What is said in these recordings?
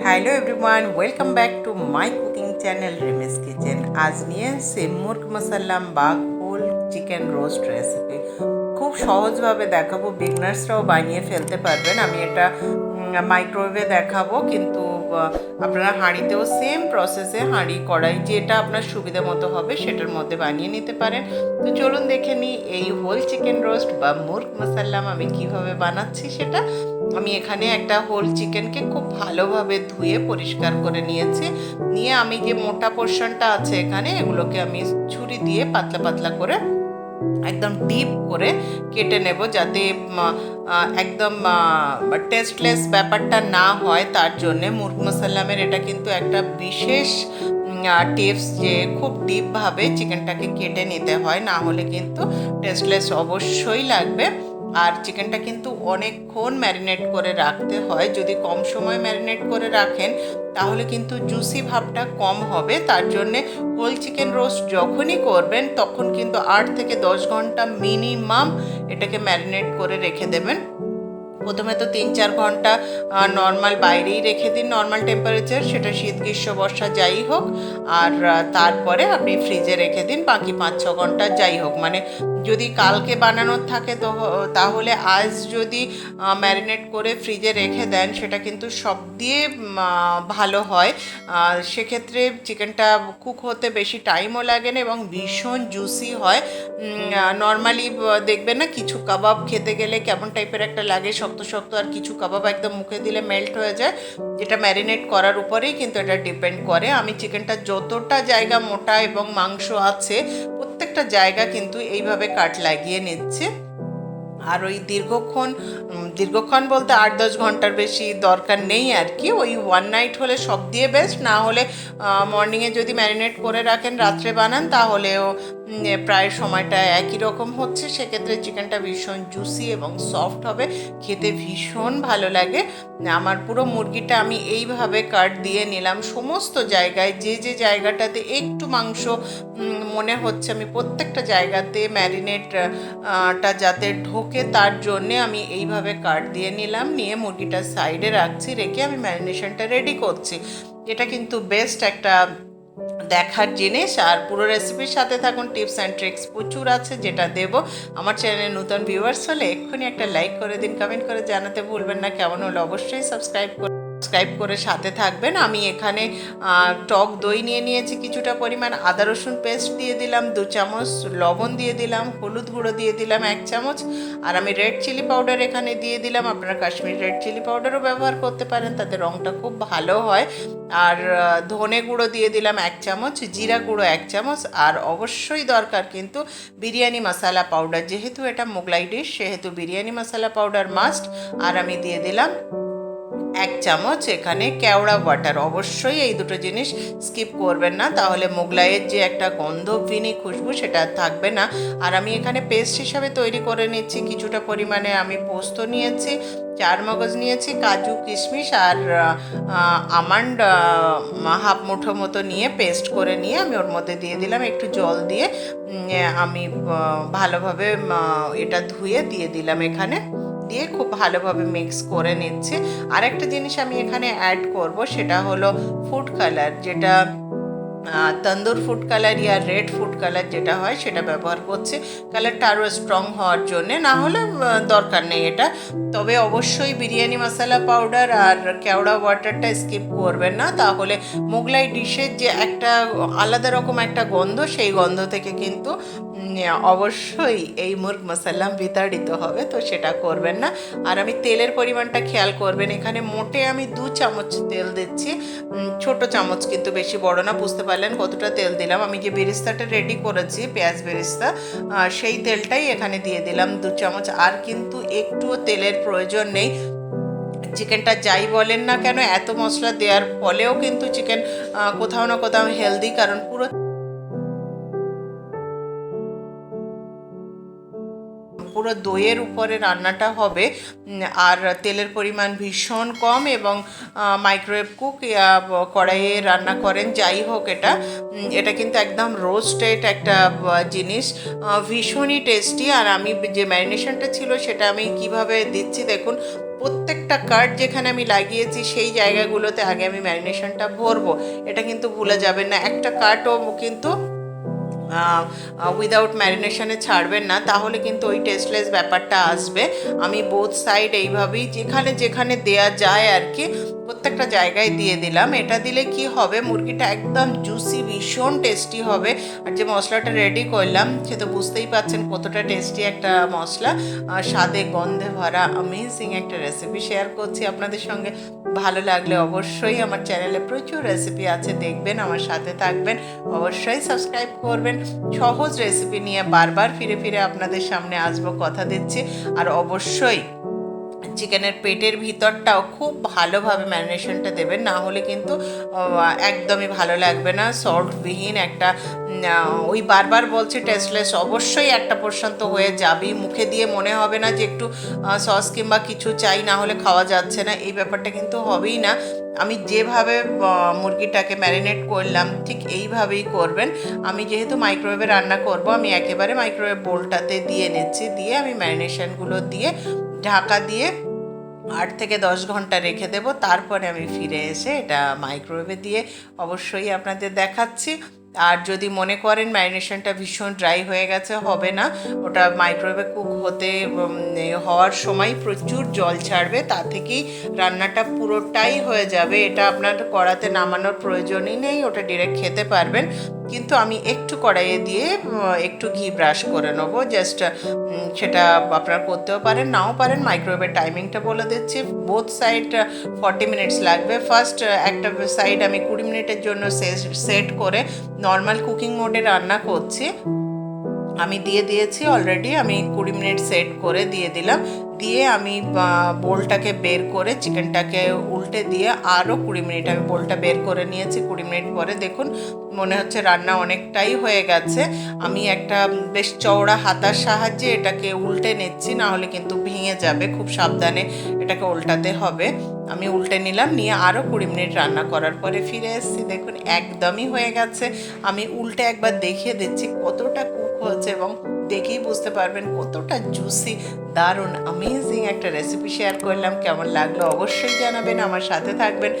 Hello everyone, welcome back to my cooking channel রিমিস kitchen. আজ নিয়ে এসেছি মুরগ মসাল্লাম বা হোল চিকেন রোস্ট রেসিপি। খুব সহজভাবে দেখাবো, বিগনার্সরাও বানিয়ে ফেলতে পারবেন। আমি এটা মাইক্রোওয়েভে দেখাবো, কিন্তু আপনারা হাঁড়িতেও সেম প্রসেসে হাঁড়ি কড়াই যেটা আপনার সুবিধা মতো হবে সেটার মধ্যে বানিয়ে নিতে পারেন। তো চলুন দেখে নিই এই হোল চিকেন রোস্ট বা মুরগ মসাল্লাম আমি কিভাবে বানাচ্ছি সেটা। আমি এখানে একটা হোল চিকেনকে খুব ভালোভাবে ধুয়ে পরিষ্কার করে নিয়ে আমি যে মোটা পোর্শনটা আছে এখানে এগুলোকে আমি ছুরি দিয়ে পাতলা পাতলা করে একদম ডিপ করে কেটে নেব, যাতে একদম টেস্টলেস ব্যাপারটা না হয়। তার জন্যে মুরগ মসাল্লামের এটা কিন্তু একটা বিশেষ টিপস যে খুব ডিপভাবে চিকেনটাকে কেটে নিতে হয়, না হলে কিন্তু টেস্টলেস অবশ্যই লাগবে। আর চিকেনটা কিন্তু অনেকক্ষণ ম্যারিনেট করে রাখতে হয়। যদি কম সময় ম্যারিনেট করে রাখেন তাহলে কিন্তু জুসি ভাবটা কম হবে। তার জন্যে হোল চিকেন রোস্ট যখনই করবেন তখন কিন্তু 8 থেকে 10 ঘন্টা মিনিমাম এটাকে ম্যারিনেট করে রেখে দেবেন। প্রথমে তো 3-4 ঘন্টা নর্মাল বাইরেই রেখে দিন, নর্মাল টেম্পারেচার, সেটা শীত গ্রীষ্ম বর্ষা যাই হোক। আর তারপরে আপনি ফ্রিজে রেখে দিন বাকি 5-6 ঘন্টা যাই হোক। মানে যদি কালকে বানানোর থাকে তো তাহলে আজ যদি ম্যারিনেট করে ফ্রিজে রেখে দেন সেটা কিন্তু সব দিয়ে ভালো হয়। সেক্ষেত্রে চিকেনটা কুক হতে বেশি টাইমও লাগে না এবং ভীষণ জুসি হয়। নর্মালি দেখবেন না কিছু কাবাব খেতে গেলে কেমন টাইপের একটা লাগে, শক্ত শক্ত, আর কিছু কাবাব একদম মুখে দিলে মেল্ট হয়ে যায়। যেটা ম্যারিনেট করার উপরেই কিন্তু এটা ডিপেন্ড করে। আমি চিকেনটা যতটা জায়গা মোটা এবং মাংস আছে প্রত্যেকটা জায়গা কিন্তু এইভাবে কাট লাগিয়ে নিচ্ছে। আর ওই দীর্ঘক্ষণ বলতে 8-10 ঘন্টার বেশি দরকার নেই আর কি। ওই 1 নাইট হলে সব দিয়ে বেস্ট, না হলে মর্নিংয়ে যদি ম্যারিনেট করে রাখেন রাত্রে বানান তাহলেও প্রায় সময়টা একই রকম হচ্ছে। সেক্ষেত্রে চিকেনটা ভীষণ জুসি এবং সফট হবে, খেতে ভীষণ ভালো লাগে। আমার পুরো মুরগিটা আমি এইভাবে কাট দিয়ে নিলাম সমস্ত জায়গায়, যে যে জায়গাটাতে একটু মাংস মনে হচ্ছে আমি প্রত্যেকটা জায়গাতে ম্যারিনেটটা যাতে ঢোকে তার জন্যে আমি এইভাবে কাট দিয়ে নিয়ে মুরগিটা সাইডে রাখছি, রেখে আমি ম্যারিনেশনটা রেডি করছি। এটা কিন্তু বেস্ট একটা দেখার জিনিস। আর পুরো রেসিপির সাথে থাকুন, টিপস অ্যান্ড ট্রিক্স প্রচুর আছে যেটা দেব। আমার চ্যানেলে নতুন ভিউয়ার্স হলে এক্ষুনি একটা লাইক করে দিন, কমেন্ট করে জানাতে ভুলবেন না কেমন হলো। অবশ্যই সাবস্ক্রাইব করে সাথে থাকবেন। আমি এখানে টক দই নিয়েছি কিছুটা পরিমাণ, আদা রসুন পেস্ট দিয়ে দিলাম 2 চামচ, লবণ দিয়ে দিলাম, হলুদ গুঁড়ো দিয়ে দিলাম 1 চামচ, আর আমি রেড চিলি পাউডার এখানে দিয়ে দিলাম। আপনারা কাশ্মীরি রেড চিলি পাউডারও ব্যবহার করতে পারেন, তাতে রঙটা খুব ভালো হয়। আর ধনে গুঁড়ো দিয়ে দিলাম 1 চামচ, জিরা গুঁড়ো 1 চামচ, আর অবশ্যই দরকার কিন্তু বিরিয়ানি মশলা পাউডার। যেহেতু এটা মোগলাই ডিশ সেহেতু বিরিয়ানি মশলা পাউডার মাস্ট। আর আমি দিয়ে দিলাম 1 চামচ এখানে কেওড়া ওয়াটার। অবশ্যই এই দুটো জিনিস স্কিপ করবেন না, তাহলে মোগলাইয়ের যে একটা গন্ধ ফিনি খুশবু সেটা থাকবে না। আর আমি এখানে পেস্ট হিসাবে তৈরি করে নিচ্ছি কিছুটা পরিমাণে। আমি পোস্ত নিয়েছি, 4 মগজ নিয়েছি, কাজু কিশমিশ আর আমন্ড হাফ মুঠো মতো নিয়ে পেস্ট করে নিয়ে আমি ওর মধ্যে দিয়ে দিলাম একটু জল দিয়ে। আমি ভালোভাবে এটা ধুয়ে দিয়ে দিলাম এখানে, দিয়ে খুব ভালোভাবে মিক্স করে নিচ্ছি। আরেকটা জিনিস আমি এখানে অ্যাড করব, সেটা হলো ফুড কালার, যেটা তন্দুর ফুড কালার ইয়া রেড ফুড কালার যেটা হয় সেটা ব্যবহার করছি কালারটা আরও স্ট্রং হওয়ার জন্যে, না হলে দরকার নেই এটা। তবে অবশ্যই বিরিয়ানি মশলা পাউডার আর কেওড়া ওয়াটারটা স্কিপ করবেন না, তাহলে মোগলাই ডিশের যে একটা আলাদা রকম একটা গন্ধ, সেই গন্ধ থেকে কিন্তু অবশ্যই এই মুরগ মসাল্লাম বিতাড়িত হবে, তো সেটা করবেন না। আর আমি তেলের পরিমাণটা খেয়াল করবেন, এখানে মোটে আমি 2 চামচ তেল দিচ্ছি, ছোট চামচ কিন্তু বেশি বড় না। বুঝতে পারলেন কতটা তেল দিলাম। আমি যে বেরেস্তাটা রেডি করেছি পেঁয়াজ বেরেস্তা, সেই তেলটাই এখানে দিয়ে দিলাম 2 চামচ। আর কিন্তু একটুও তেলের প্রয়োজন নেই। চিকেনটা যাই বলেন না কেন এত মশলা দেওয়ার ফলেও কিন্তু চিকেন কোথাও না কোথাও হেলদি, কারণ পুরো দইয়ের উপরে রান্নাটা হবে। আর তেলের পরিমাণ ভীষণ কম, এবং মাইক্রোওয়েভ কুক কড়াইয়ে রান্না করেন যাই হোক, এটা কিন্তু একদম রোস্টেড একটা জিনিস, ভীষণই টেস্টি। আর আমি যে ম্যারিনেশনটা ছিল সেটা আমি কিভাবে দিচ্ছি দেখুন, প্রত্যেকটা কাট যেখানে আমি লাগিয়েছি সেই জায়গাগুলোতে আগে আমি ম্যারিনেশনটা ভরবো, এটা কিন্তু ভুলে যাবেন না। একটা কাটও কিন্তু উইদাউট ম্যারিনেশনে ছাড়বেন না, তাহলে কিন্তু ওই টেস্টলেস ব্যাপারটা আসবে। আমি বোথ সাইড এইভাবেই যেখানে যেখানে দেয়া যায় আর কি প্রত্যেকটা জায়গায় দিয়ে দিলাম। এটা দিলে কি হবে, মুরগিটা একদম জুসি, ভীষণ টেস্টি হবে। আর যে মশলাটা রেডি করলাম সে তো বুঝতেই পাচ্ছেন কতটা টেস্টি একটা মশলা, স্বাদে গন্ধে ভরা অ্যামেজিং একটা রেসিপি শেয়ার করছি আপনাদের সঙ্গে। ভালো লাগলে অবশ্যই আমার চ্যানেলে প্রচুর রেসিপি আছে, দেখবেন, আমার সাথে থাকবেন, অবশ্যই সাবস্ক্রাইব করবেন। সহজ রেসিপি নিয়ে বারবার ফিরে ফিরে আপনাদের সামনে আসবো, কথা দিচ্ছি। আর অবশ্যই চিকেনের পেটের ভিতরটাও খুব ভালোভাবে ম্যারিনেশনটা দেবেন, না হলে কিন্তু একদমই ভালো লাগবে না। সল্টবিহীন একটা ওই বারবার বলছি টেস্টলেস, অবশ্যই একটা পোর্শন তো হয়ে যাবেই, মুখে দিয়ে মনে হবে না যে একটু সস কিংবা কিছু চাই, না হলে খাওয়া যাচ্ছে না, এই ব্যাপারটা কিন্তু হবেই না। আমি যেভাবে মুরগিটাকে ম্যারিনেট করলাম ঠিক এইভাবেই করবেন। আমি যেহেতু মাইক্রোওয়েভে রান্না করব, আমি একেবারে মাইক্রোওয়েভ বোলটাতে দিয়ে নিচ্ছি, দিয়ে আমি ম্যারিনেশনগুলো দিয়ে ঢাকা দিয়ে 8 থেকে 10 ঘন্টা রেখে দেবো। তারপরে আমি ফিরে এসে এটা মাইক্রোওয়েভে দিয়ে অবশ্যই আপনাদের দেখাচ্ছি। আর যদি মনে করেন ম্যারিনেশনটা ভীষণ ড্রাই হয়ে গেছে, হবে না, ওটা মাইক্রোওয়েভে কুক হওয়ার সময় প্রচুর জল ছাড়বে, তা থেকেই রান্নাটা পুরোটাই হয়ে যাবে। এটা আপনার কড়াতে নামানোর প্রয়োজনই নেই, ওটা ডিরেক্ট খেতে পারবেন। কিন্তু আমি একটু কড়াইয়ে দিয়ে একটু ঘি ব্রাশ করে নেবো, জাস্ট সেটা আপনারা করতেও পারেন, নাও পারেন। মাইক্রোওয়েভের টাইমিংটা বলে দিচ্ছি, বোথ সাইড 40 মিনিটস লাগবে। ফার্স্ট একটা সাইড আমি 20 মিনিটের জন্য সেট করে নর্মাল কুকিং মোডে রান্না করছি। আমি দিয়ে দিয়েছি অলরেডি, আমি 20 মিনিট সেট করে দিয়ে দিলাম। দিয়ে আমি বোলটাকে বের করে চিকেনটাকে উল্টে দিয়ে আরও 20 মিনিট আমি বোলটা বের করে নিয়েছি। 20 মিনিট পরে দেখুন মনে হচ্ছে রান্না অনেকটাই হয়ে গেছে। আমি একটা বেশ চওড়া হাতার সাহায্যে এটাকে উল্টে নিচ্ছি, না হলে কিন্তু ভেঙে যাবে, খুব সাবধানে এটাকে উল্টাতে হবে। আমি উল্টে নিলাম, নিয়ে আরও 20 মিনিট রান্না করার পরে ফিরে এসেছি। দেখুন একদমই হয়ে গেছে। আমি উল্টে একবার দেখিয়ে দিচ্ছি কতটা কুক হয়েছে, এবং দেখেই বুঝতে পারবেন কতটা জুসি, দারুণ অ্যামেজিং একটা রেসিপি শেয়ার করলাম। কেমন লাগলো অবশ্যই জানাবেন, আমার সাথে থাকবেন,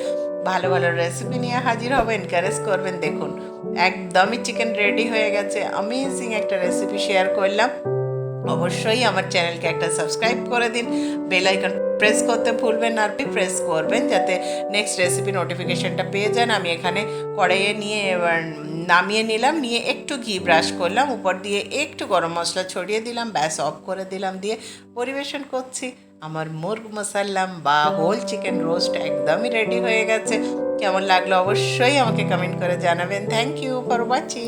ভালো ভালো রেসিপি নিয়ে হাজির হবো, এনকারেজ করবেন। দেখুন একদমই চিকেন রেডি হয়ে গেছে, অ্যামেজিং একটা রেসিপি শেয়ার করলাম। অবশ্যই আমার চ্যানেলকে একটা সাবস্ক্রাইব করে দিন, বেল আইকন প্রেস করতে ভুলবেন না, আর প্রেস করবেন যাতে নেক্সট রেসিপি নোটিফিকেশনটা পেয়ে যান। আমি এখানে কড়াইয়ে নিয়ে এবার নামিয়ে নিলাম, নিয়ে একটু ঘি ব্রাশ করলাম, উপর দিয়ে একটু গরম মশলা ছড়িয়ে দিলাম, ব্যাস অফ করে দিলাম, দিয়ে পরিবেশন করছি। আমার মুর্গ মসাল্লাম বা হোল চিকেন রোস্ট একদমই রেডি হয়ে গেছে। কেমন লাগলো অবশ্যই আমাকে কমেন্ট করে জানাবেন। Thank you for watching.